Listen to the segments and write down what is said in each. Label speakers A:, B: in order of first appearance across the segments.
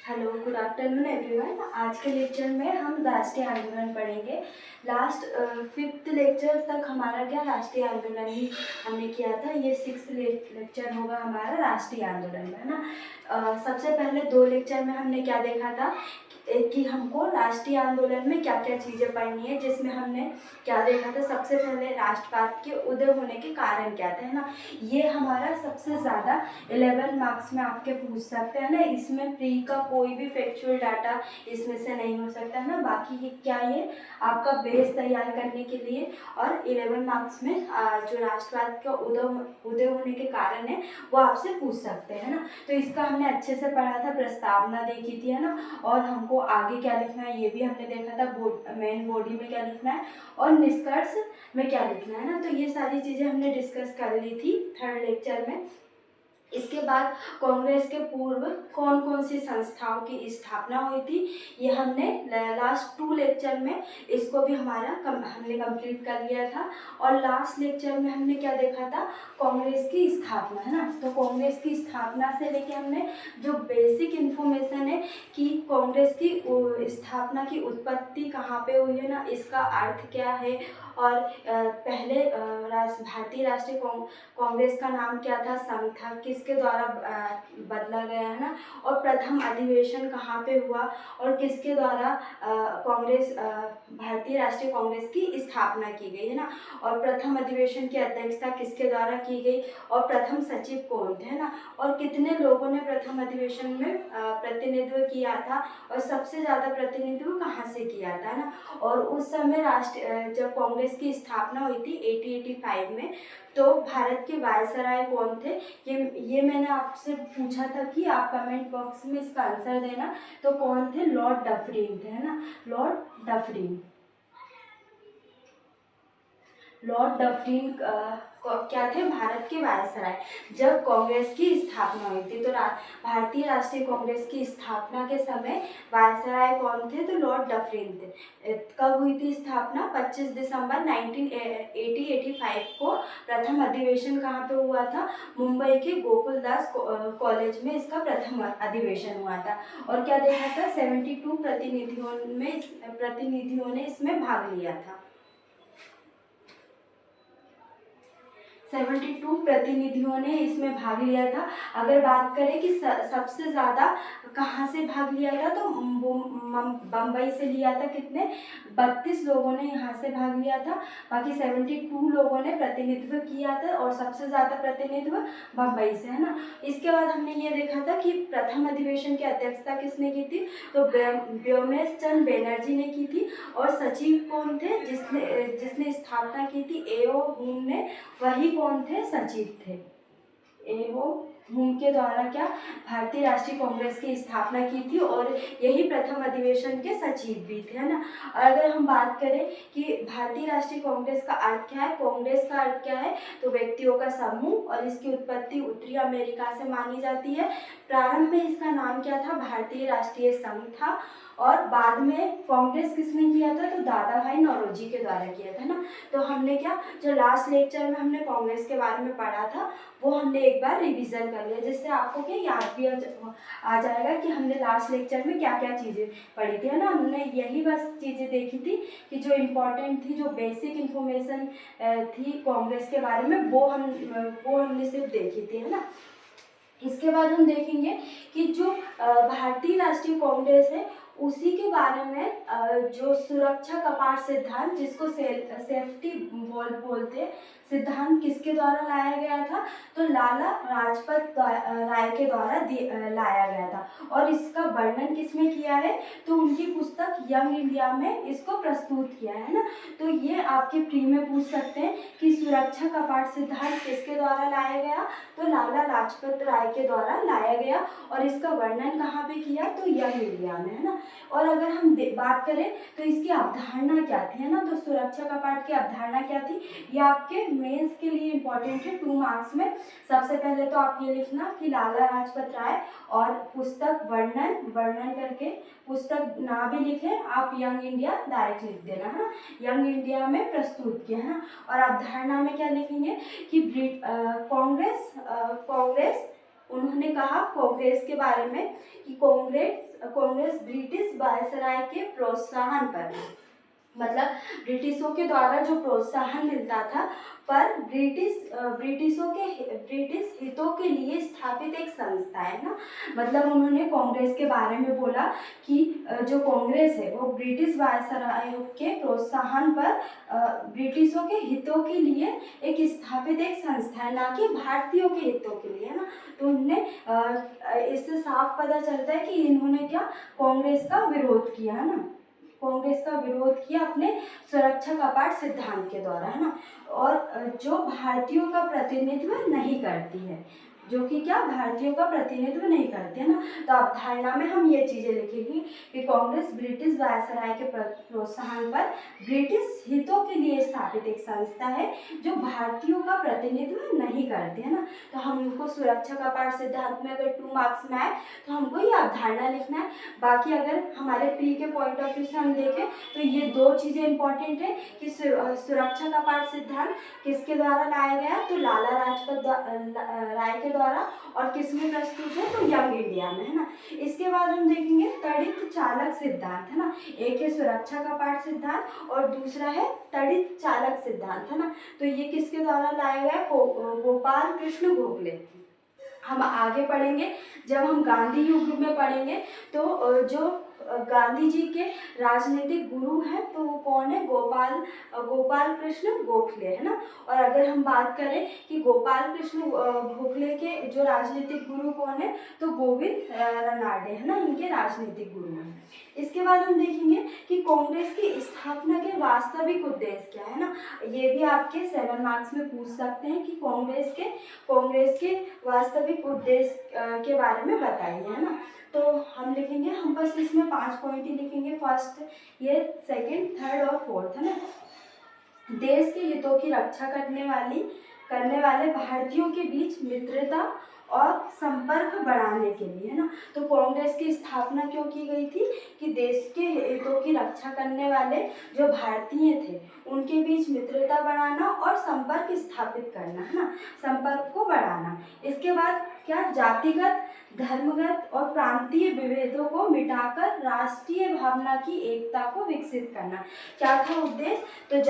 A: Hello, good afternoon everyone. आज के lecture में हम राष्ट्रीय आंदोलन पढ़ेंगे। लास्ट फिफ्थ लेक्चर तक हमारा क्या राष्ट्रीय आंदोलन ही हमने किया था। ये सिक्स्थ लेक्चर होगा हमारा राष्ट्रीय आंदोलन में, है ना। सबसे पहले दो लेक्चर में हमने क्या देखा था कि हमको राष्ट्रीय आंदोलन में क्या क्या चीज़ें पढ़नी है, जिसमें हमने क्या देखा था। सबसे पहले राष्ट्रवाद के उदय होने के कारण क्या थे, है ना। ये हमारा सबसे ज़्यादा 11 मार्क्स में आपके पूछ सकते हैं ना। इसमें प्री का कोई भी फैक्चुअल डाटा इसमें से नहीं हो सकता है ना। बाकी ये क्या, ये आपका बेस तैयार करने के लिए। और 11 मार्क्स में जो राष्ट्रवाद का उदय होने के कारण है वो आपसे पूछ सकते हैं ना। तो इसका हमने अच्छे से पढ़ा था, प्रस्तावना देखी थी, है ना। और हमको आगे क्या लिखना है ये भी हमने देखा था, मेन बॉडी में क्या लिखना है और निष्कर्ष में क्या लिखना है ना। तो ये सारी चीज़ें हमने डिस्कस कर ली थी थर्ड लेक्चर में। इसके बाद कांग्रेस के पूर्व कौन कौन सी संस्थाओं की स्थापना हुई थी, ये हमने लास्ट 2 लेक्चर में इसको भी हमने कंप्लीट कर लिया था। और लास्ट लेक्चर में हमने क्या देखा था, कांग्रेस की स्थापना, है ना। तो कांग्रेस की स्थापना से लेके हमने जो बेसिक इन्फॉर्मेशन है कि कांग्रेस की स्थापना की उत्पत्ति कहाँ पे हुई है ना, इसका अर्थ क्या है। और पहले भारतीय राष्ट्रीय कांग्रेस का नाम क्या था, संघ था, किसके द्वारा बदला गया, है ना। और प्रथम अधिवेशन कहाँ पे हुआ और किसके द्वारा कांग्रेस भारतीय राष्ट्रीय कांग्रेस की स्थापना की गई, है ना। और प्रथम अधिवेशन की अध्यक्षता किसके द्वारा की गई और प्रथम सचिव कौन थे, है ना। और कितने लोगों ने प्रथम अधिवेशन में प्रतिनिधित्व किया था और सबसे ज़्यादा प्रतिनिधित्व कहाँ से किया था, है ना। और उस समय जब कांग्रेस की स्थापना हुई थी 1885 में, तो भारत के वायसराय कौन थे, ये मैंने आपसे पूछा था कि आप कमेंट बॉक्स में इसका आंसर देना। तो कौन थे, लॉर्ड डफरिन थे, है ना। लॉर्ड डफरिन क्या थे, भारत के वायसराय। जब कांग्रेस की स्थापना हुई थी तो भारतीय राष्ट्रीय कांग्रेस की स्थापना के समय वायसराय कौन थे, तो लॉर्ड डफरिन थे। कब हुई थी स्थापना, 25 दिसंबर 1885 को। प्रथम अधिवेशन कहाँ पे हुआ था, मुंबई के गोकुलदास कॉलेज में इसका प्रथम अधिवेशन हुआ था। और क्या देखा था, 72 प्रतिनिधियों ने इसमें भाग लिया था। 72 प्रतिनिधियों ने इसमें भाग लिया था। अगर बात करें कि सबसे ज़्यादा कहाँ से भाग लिया था, तो बम्बई से लिया था। कितने, 32 लोगों ने यहाँ से भाग लिया था। बाकी 72 लोगों ने प्रतिनिधित्व किया था और सबसे ज़्यादा प्रतिनिधित्व बम्बई से, है ना। इसके बाद हमने ये देखा था कि प्रथम अधिवेशन की अध्यक्षता किसने की थी, तो व्योमेश चंद्र बैनर्जी ने की थी। और सचिव कौन थे, जिसने स्थापना की थी, A.O. हुम ने, वही कौन थे, सचिव थे। A.O. हुम के द्वारा क्या भारतीय राष्ट्रीय कांग्रेस की स्थापना की थी और यही प्रथम अधिवेशन के सचिव भी थे, है ना। और अगर हम बात करें कि भारतीय राष्ट्रीय कांग्रेस का अर्थ क्या है, कांग्रेस का अर्थ क्या है, तो व्यक्तियों का समूह, और इसकी उत्पत्ति उत्तरी अमेरिका से मानी जाती है। प्रारंभ में इसका नाम क्या था, भारतीय राष्ट्रीय संघ था। और बाद में कांग्रेस किसने किया था, तो दादा भाई नौरोजी के द्वारा किया था ना। तो हमने क्या, जो लास्ट लेक्चर में हमने कांग्रेस के बारे में पढ़ा था वो हमने एक बार रिवीजन कर लिया, जिससे आपको क्या याद भी आ जाएगा कि हमने लास्ट लेक्चर में क्या क्या चीज़ें पढ़ी थी, है ना। हमने यही बस चीज़ें देखी थी कि जो इम्पोर्टेंट थी, जो बेसिक इन्फॉर्मेशन थी कांग्रेस के बारे में, वो हमने सिर्फ देखी थी, है ना। इसके बाद हम देखेंगे कि जो भारतीय राष्ट्रीय कांग्रेस है उसी के बारे में जो सुरक्षा कपाट सिद्धांत, जिसको सेफ्टी वॉल्व बोलते हैं, सिद्धांत किसके द्वारा लाया गया था, तो लाला लाजपत राय के द्वारा लाया गया था। और इसका वर्णन किसमें किया है, तो उनकी पुस्तक यंग इंडिया में इसको प्रस्तुत किया है ना। तो ये आपके प्री में पूछ सकते हैं कि सुरक्षा कपाट सिद्धांत किसके द्वारा लाया गया, तो लाला लाजपत राय के द्वारा लाया गया। और इसका वर्णन कहाँ पे किया, तो यंग इंडिया में, है ना। और अगर हम बात करें तो इसकी अवधारणा क्या थी, है ना। तो सुरक्षा कपाट की अवधारणा क्या थी, ये आपके मेंस के लिए इंपॉर्टेंट है 2 मार्क्स में। सबसे पहले तो आप ये लिखना कि लाला लाजपत राय, और पुस्तक वर्णन करके पुस्तक ना भी लिखे आप, यंग इंडिया डायरेक्ट लिख देना, है ना। यंग इंडिया में प्रस्तुत किया, है ना। और अवधारणा में क्या लिखेंगे कि कांग्रेस उन्होंने कहा कांग्रेस के बारे में कि कांग्रेस ब्रिटिश वायसराय के प्रोत्साहन पर, मतलब ब्रिटिशों के द्वारा जो प्रोत्साहन मिलता था, पर ब्रिटिश हितों के लिए स्थापित एक संस्था है ना। मतलब उन्होंने कांग्रेस के बारे में बोला कि जो कांग्रेस है वो ब्रिटिश वायसराय के प्रोत्साहन पर ब्रिटिशों के हितों के लिए एक स्थापित एक संस्था है, ना कि भारतीयों के हितों के लिए, है ना। तो उन्होंने इससे साफ पता चलता है कि इन्होंने क्या कांग्रेस का विरोध किया, है ना। कांग्रेस का विरोध किया अपने सुरक्षा कपाट सिद्धांत के द्वारा, है ना। और जो भारतीयों का प्रतिनिधित्व नहीं करती है, जो कि क्या भारतीयों का प्रतिनिधित्व नहीं करती है ना। तो अवधारणा में हम ये चीज़ें लिखेंगे कि कांग्रेस ब्रिटिश वायसराय के प्रोत्साहन पर ब्रिटिश हितों के लिए स्थापित एक संस्था है जो भारतीयों का प्रतिनिधित्व नहीं करती है ना। तो हमको सुरक्षा कपाट सिद्धांत में अगर 2 मार्क्स में आए तो हमको ये अवधारणा लिखना है। बाकी अगर हमारे प्री के पॉइंट ऑफ व्यू से हम देखें तो ये 2 चीज़ें इंपॉर्टेंट है कि सुरक्षा कपाट सिद्धांत किसके द्वारा लाया गया, तो लाला लाजपत राय के द्वारा, और किस में प्रस्तुत है, तो यंग इंडिया में, है ना। इसके बाद हम देखेंगे तड़ित चालक सिद्धांत, है ना। एक है सुरक्षा कपाट सिद्धांत और दूसरा है तड़ित चालक सिद्धांत, है ना। तो ये किसके द्वारा लाया गया, गोपाल कृष्ण गोखले। हम आगे पढ़ेंगे, जब हम गांधी युग में पढ़ेंगे तो जो गांधी जी के राजनीतिक गुरु हैं तो वो कौन है, गोपाल कृष्ण गोखले, है ना। और अगर हम बात करें कि गोपाल कृष्ण गोखले के जो राजनीतिक गुरु कौन है, तो गोविंद रनाडे, है ना, इनके राजनीतिक गुरु हैं। इसके बाद हम देखेंगे कि कांग्रेस की स्थापना के वास्तविक उद्देश्य क्या है ना। ये भी आपके 7 मार्क्स में पूछ सकते हैं कि कांग्रेस के वास्तविक उद्देश्य के बारे में बताइए, है ना। तो हम लिखेंगे, हम बस इसमें 5 पॉइंट ही लिखेंगे, फर्स्ट, ये सेकंड, थर्ड और फोर्थ, है ना। देश के हितों की रक्षा करने वाले भारतीयों के बीच मित्रता और संपर्क बढ़ाने के लिए, है ना। तो कांग्रेस की स्थापना क्यों की गई थी कि देश के हितों की रक्षा करने वाले जो भारतीय थे उनके बीच मित्रता बढ़ाना और संपर्क स्थापित करना, है ना, संपर्क को बढ़ाना। इसके बाद क्या, जातिगत, धर्मगत और प्रांतीय विभेदों को मिटाकर राष्ट्रीय भावना की एकता को विकसित करना। क्या था उद्देश्य, तो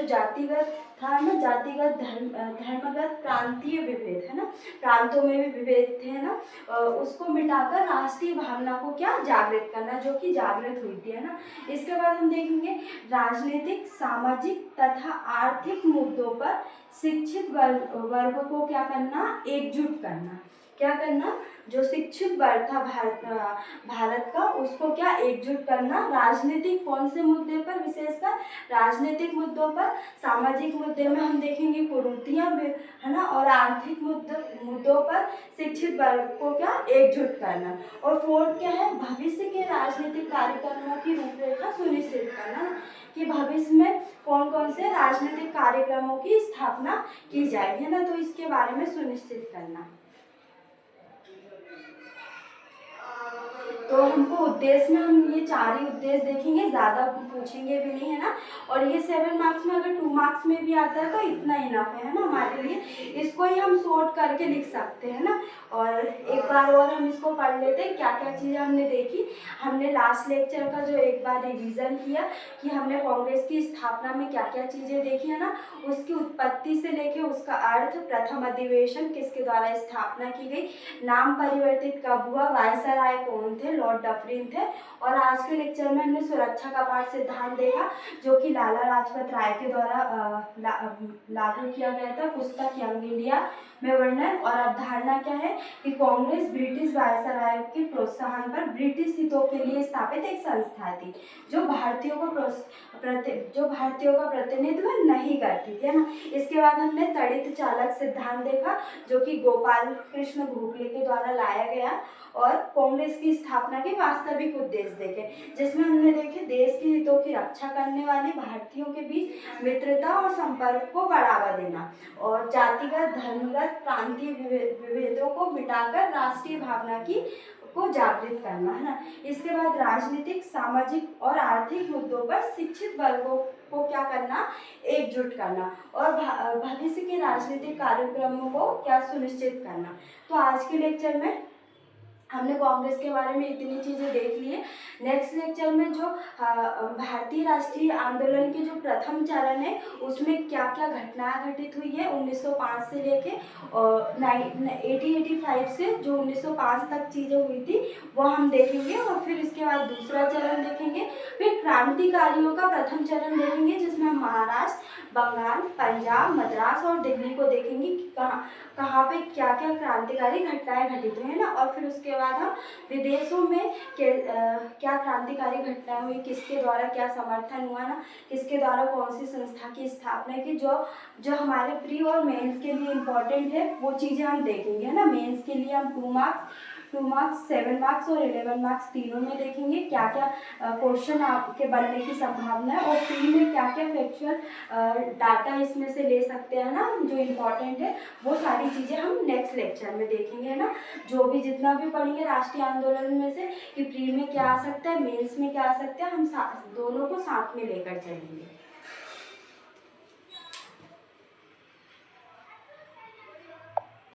A: जातिगत था ना, जातिगत, धर्मगत, प्रांतीय विभेद, है ना, प्रांतों में भी विभेद थे, है ना, उसको मिटाकर राष्ट्रीय भावना को क्या, जागृत करना, जो कि जागृत हुई थी, है ना। इसके बाद हम देखेंगे राजनीतिक, सामाजिक तथा आर्थिक मुद्दों पर शिक्षित वर्ग को क्या करना, एकजुट करना। क्या करना, जो शिक्षित वर्ग था भारत का, उसको क्या, एकजुट करना। राजनीतिक कौन से मुद्दे पर, विशेषकर राजनीतिक मुद्दों पर, सामाजिक मुद्दे में हम देखेंगे कुरीतियाँ, है ना, और आर्थिक मुद्दों पर शिक्षित वर्ग को क्या, एकजुट करना। और फोर्थ क्या है, भविष्य के राजनीतिक कार्यक्रमों की रूपरेखा सुनिश्चित करना, कि भविष्य में कौन कौन से राजनीतिक कार्यक्रमों की स्थापना की जाएगी, है ना, तो इसके बारे में सुनिश्चित करना। तो हमको उद्देश्य में हम ये 4 ही उद्देश्य देखेंगे, ज़्यादा पूछेंगे भी नहीं, है ना। और ये 7 मार्क्स में अगर 2 मार्क्स में भी आता है तो इतना इनफ है ना हमारे लिए, इसको ही हम शॉर्ट करके लिख सकते हैं ना। और एक बार और हम इसको पढ़ लेते हैं, क्या क्या चीज़ें हमने देखी। हमने लास्ट लेक्चर का जो एक बार रिवीजन किया कि हमने कांग्रेस की स्थापना में क्या क्या चीज़ें देखी, है ना, उसकी उत्पत्ति से लेके उसका अर्थ, प्रथम अधिवेशन किसके द्वारा स्थापना की गई, नाम परिवर्तित कब हुआ, वायसराय कौन थे, लॉर्ड डफरिन थे। और आज के लेक्चर में हमने सुरक्षा कपाट सिद्धांत देखा जो कि लाला लाजपत राय के द्वारा लागू किया गया था, पुस्तक यंग इंडिया में वर्णन। और अवधारणा क्या है कि कांग्रेस ब्रिटिश वायसराय के प्रोत्साहन पर ब्रिटिश हितों के लिए स्थापित एक संस्था थी जो भारतीयों का प्रतिनिधित्व नहीं करती थी, है ना। इसके बाद हमने तड़ित चालक सिद्धांत देखा जो कि गोपाल कृष्ण गोखले के द्वारा लाया गया। और कांग्रेस की स्थापना स्थापना के वास्तविक उद्देश्य देखे, जिसमें हमने देखे देश के हितों की रक्षा करने वाले भारतीयों के बीच मित्रता और संपर्क को बढ़ावा देना, और जातिगत धर्मगत प्रांतीय विभेदों को मिटाकर राष्ट्रीय भावना को जागृत करना, है ना। इसके बाद राजनीतिक, सामाजिक और आर्थिक मुद्दों पर शिक्षित वर्गों को क्या करना, एकजुट करना, और भविष्य के राजनीतिक कार्यक्रमों को क्या सुनिश्चित करना। तो आज के लेक्चर में हमने कांग्रेस के बारे में इतनी चीज़ें देख ली है। नेक्स्ट लेक्चर में जो भारतीय राष्ट्रीय आंदोलन के जो प्रथम चरण है उसमें क्या क्या घटनाएं घटित हुई है 1905 से लेके और 1885 से जो 1905 तक चीज़ें हुई थी वो हम देखेंगे, और फिर इसके बाद दूसरा चरण देखेंगे, फिर क्रांतिकारियों का प्रथम चरण देखेंगे जिसमें हम महाराष्ट्र, बंगाल, पंजाब, मद्रास और दिल्ली को देखेंगे कि कहाँ पे क्या क्या क्रांतिकारी घटनाएं घटित हुई है ना। और फिर उसके बाद हम विदेशों में क्या क्रांतिकारी घटनाएं हुई, किसके द्वारा क्या समर्थन हुआ ना, किसके द्वारा कौन सी संस्था की स्थापना की, जो हमारे प्री और मेंस के लिए इम्पोर्टेंट है वो चीज़ें हम देखेंगे, है ना। मेंस के लिए हम 2 मार्क्स 7 मार्क्स और 11 मार्क्स तीनों में देखेंगे क्या क्या क्वेश्चन आपके बनने की संभावना है, और प्री में क्या क्या फैक्चुअल डाटा इसमें से ले सकते हैं ना जो इम्पोर्टेंट है, वो सारी चीज़ें हम नेक्स्ट लेक्चर में देखेंगे, है ना। जो भी जितना भी पढ़ेंगे राष्ट्रीय आंदोलन में से कि प्री में क्या आ सकता है, मेंस में क्या आ सकता है, हम दोनों को साथ में लेकर चलेंगे।